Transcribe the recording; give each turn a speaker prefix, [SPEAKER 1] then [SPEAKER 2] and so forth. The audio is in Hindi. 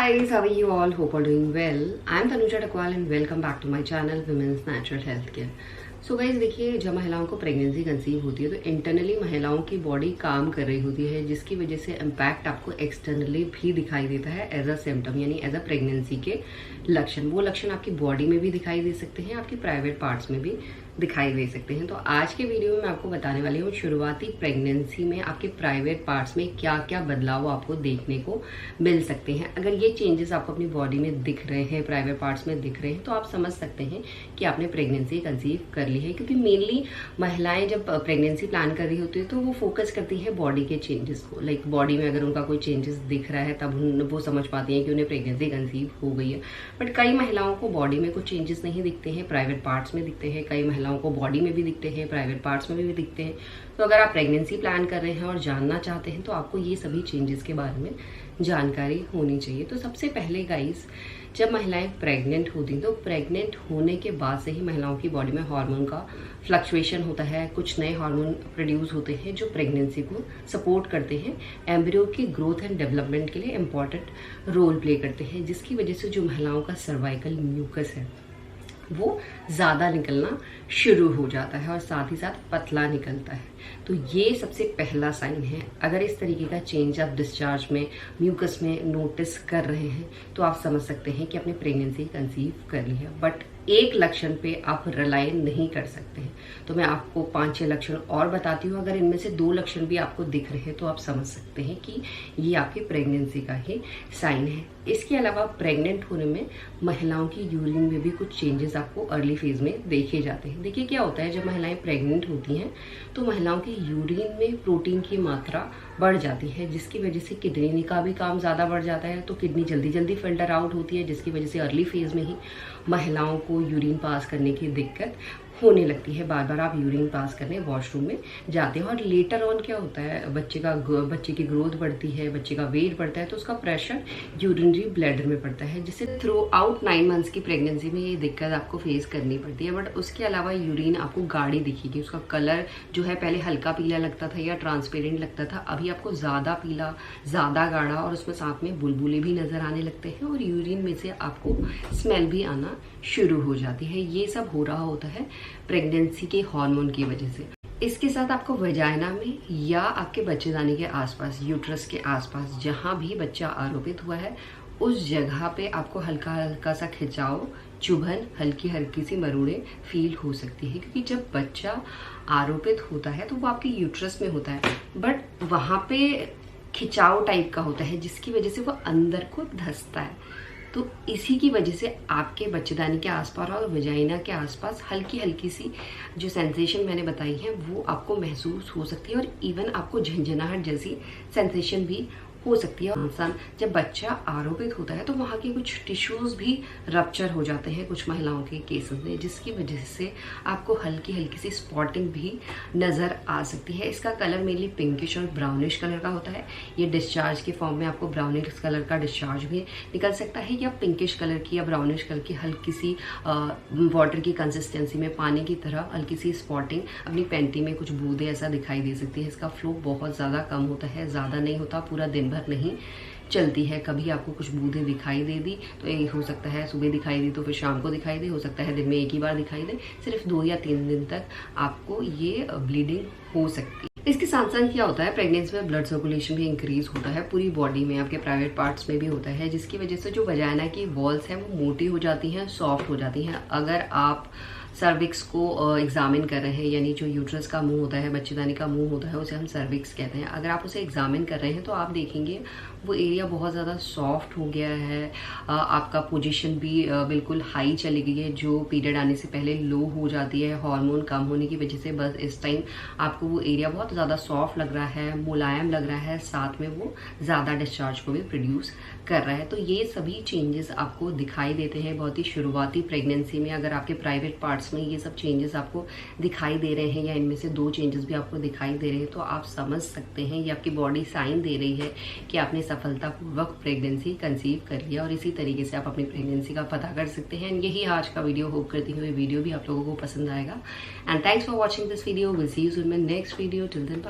[SPEAKER 1] guys, how are you all? Hope all doing well. I am Tanuja Takwal and welcome back to my channel Women's Natural Health Care. So guys देखिए, जब महिलाओं को प्रेगनेंसी कंसीव होती है तो इंटरनली महिलाओं की बॉडी काम कर रही होती है, जिसकी वजह से इम्पैक्ट आपको एक्सटर्नली भी दिखाई देता है एज अ सिम्टम, यानी एज अ प्रेगनेंसी के लक्षण। वो लक्षण आपकी बॉडी में भी दिखाई दे सकते हैं, आपकी प्राइवेट पार्ट्स में भी दिखाई दे सकते हैं। तो आज के वीडियो में मैं आपको बताने वाली हूँ शुरुआती प्रेगनेंसी में आपके प्राइवेट पार्ट्स में क्या क्या बदलाव आपको देखने को मिल सकते हैं। अगर ये चेंजेस आपको अपनी बॉडी में दिख रहे हैं, प्राइवेट पार्ट्स में दिख रहे हैं, तो आप समझ सकते हैं कि आपने प्रेगनेंसी कंसीव कर ली है। क्योंकि मेनली महिलाएं जब प्रेगनेंसी प्लान कर रही होती है तो वो फोकस करती है बॉडी के चेंजेस को। लाइक बॉडी में अगर उनका कोई चेंजेस दिख रहा है तब वो समझ पाती हैं कि उन्हें प्रेगनेंसी कंसीव हो गई है। बट कई महिलाओं को बॉडी में कुछ चेंजेस नहीं दिखते हैं, प्राइवेट पार्ट्स में दिखते हैं। कई महिलाओं को बॉडी में भी दिखते हैं, प्राइवेट पार्ट्स में भी दिखते हैं। तो अगर आप प्रेगनेंसी प्लान कर रहे हैं और जानना चाहते हैं तो आपको ये सभी चेंजेस के बारे में जानकारी होनी चाहिए। तो सबसे पहले गाइस, जब महिलाएं प्रेग्नेंट होती हैं तो प्रेग्नेंट होने के बाद से ही महिलाओं की बॉडी में हार्मोन का फ्लक्चुएशन होता है। कुछ नए हार्मोन प्रोड्यूस होते हैं जो प्रेगनेंसी को सपोर्ट करते हैं, एम्ब्रियो की ग्रोथ एंड डेवलपमेंट के लिए इंपॉर्टेंट रोल प्ले करते हैं, जिसकी वजह से जो महिलाओं का सर्वाइकल म्यूकस है वो ज़्यादा निकलना शुरू हो जाता है और साथ ही साथ पतला निकलता है। तो ये सबसे पहला साइन है। अगर इस तरीके का चेंज आप डिस्चार्ज में, म्यूकस में नोटिस कर रहे हैं तो आप समझ सकते हैं कि आपने प्रेगनेंसी कंसीव कर ली है। बट एक लक्षण पे आप रिलाई नहीं कर सकते हैं। तो मैं आपको 5-6 लक्षण और बताती हूँ। अगर इनमें से 2 लक्षण भी आपको दिख रहे हैं तो आप समझ सकते हैं कि ये आपकी प्रेगनेंसी का ही साइन है। इसके अलावा प्रेग्नेंट होने में महिलाओं की यूरिन में भी कुछ चेंजेस आपको अर्ली फेज में देखे जाते हैं। देखिए क्या होता है, जब महिलाएं प्रेग्नेंट होती हैं तो महिलाओं की यूरिन में प्रोटीन की मात्रा बढ़ जाती है, जिसकी वजह से किडनी का भी काम ज़्यादा बढ़ जाता है। तो किडनी जल्दी जल्दी फिल्टर आउट होती है, जिसकी वजह से अर्ली फेज में ही महिलाओं को यूरिन पास करने की दिक्कत होने लगती है। बार बार आप यूरिन पास करने वॉशरूम में जाते हैं। और लेटर ऑन क्या होता है, बच्चे की ग्रोथ बढ़ती है, बच्चे का वेट बढ़ता है, तो उसका प्रेशर यूरिनरी ब्लैडर में पड़ता है, जिससे थ्रू आउट 9 मंथ्स की प्रेगनेंसी में ये दिक्कत आपको फेस करनी पड़ती है। बट उसके अलावा यूरिन आपको गाढ़ी दिखेगी, उसका कलर जो है पहले हल्का पीला लगता था या ट्रांसपेरेंट लगता था, अभी आपको ज़्यादा पीला, ज़्यादा गाढ़ा और उसमें साथ में बुलबुले भी नजर आने लगते हैं और यूरिन में से आपको स्मेल भी आना शुरू हो जाती है। ये सब हो रहा होता है प्रेगनेंसी के हार्मोन की वजह से। इसके साथ आपको वजाइना में या आपके बच्चेदानी के आसपास, यूट्रस के आसपास जहां भी बच्चा आरोपित हुआ है उस जगह पे आपको हल्का हल्का सा खिंचाव, चुभन, हल्की हल्की सी मरोड़े फील हो सकती है। क्योंकि जब बच्चा आरोपित होता है तो वो आपके यूट्रस में होता है, बट वहां पे खिंचाव टाइप का होता है, जिसकी वजह से वो अंदर को धंसता है। तो इसी की वजह से आपके बच्चेदानी के आसपास और वजाइना के आसपास हल्की हल्की सी जो सेंसेशन मैंने बताई है वो आपको महसूस हो सकती है और इवन आपको झंझनाहट जैसी सेंसेशन भी हो सकती है। इंसान जब बच्चा आरोपित होता है तो वहाँ के कुछ टिश्यूज भी रप्चर हो जाते हैं कुछ महिलाओं के केसेस में, जिसकी वजह से आपको हल्की हल्की सी स्पॉटिंग भी नजर आ सकती है। इसका कलर मेनली पिंकिश और ब्राउनिश कलर का होता है। ये डिस्चार्ज के फॉर्म में आपको ब्राउनिश कलर का डिस्चार्ज भी निकल सकता है या पिंकिश कलर की या ब्राउनिश कलर की हल्की सी वाटर की कंसिस्टेंसी में पानी की तरह हल्की सी स्पॉटिंग अपनी पैंटी में कुछ बूंदे ऐसा दिखाई दे सकती है। इसका फ्लो बहुत ज़्यादा कम होता है, ज़्यादा नहीं होता, पूरा दिन भर नहीं चलती है। कभी आपको कुछ बूंदे दिखाई दे दी तो ये हो सकता है सुबह दिखाई दी तो फिर शाम को दिखाई दे, हो सकता है दिन में एक ही बार दिखाई दे। सिर्फ 2 या 3 दिन तक आपको ये ब्लीडिंग हो सकती है। इसके साथ साथ क्या होता है, प्रेगनेंसी में ब्लड सर्कुलेशन भी इंक्रीज होता है पूरी बॉडी में, आपके प्राइवेट पार्ट्स में भी होता है, जिसकी वजह से जो वजाइना की वॉल्स हैं वो मोटी हो जाती हैं, सॉफ्ट हो जाती हैं। अगर आप सर्विक्स को एग्जामिन कर रहे हैं, यानी जो यूट्रस का मुंह होता है, बच्चेदानी का मुंह होता है, उसे हम सर्विक्स कहते हैं, अगर आप उसे एग्जामिन कर रहे हैं तो आप देखेंगे वो एरिया बहुत ज़्यादा सॉफ्ट हो गया है। आपका पोजीशन भी बिल्कुल हाई चली गई है, जो पीरियड आने से पहले लो हो जाती है हार्मोन कम होने की वजह से। बस इस टाइम आपको वो एरिया बहुत ज़्यादा सॉफ्ट लग रहा है, मुलायम लग रहा है, साथ में वो ज़्यादा डिस्चार्ज को भी प्रोड्यूस कर रहा है। तो ये सभी चेंजेस आपको दिखाई देते हैं बहुत ही शुरुआती प्रेगनेंसी में। अगर आपके प्राइवेट पार्ट्स में ये सब चेंजेस आपको दिखाई दे रहे हैं या इनमें से 2 चेंजेस भी आपको दिखाई दे रहे हैं तो आप समझ सकते हैं ये आपकी बॉडी साइन दे रही है कि आपने सफलतापूर्वक प्रेगनेंसी कंसीव कर लिया। और इसी तरीके से आप अपनी प्रेगनेंसी का पता कर सकते हैं। यही आज का वीडियो, होप करती हूँ ये वीडियो भी आप लोगों को पसंद आएगा। And thanks for watching this video. Will see you soon in my next video. Till then bye.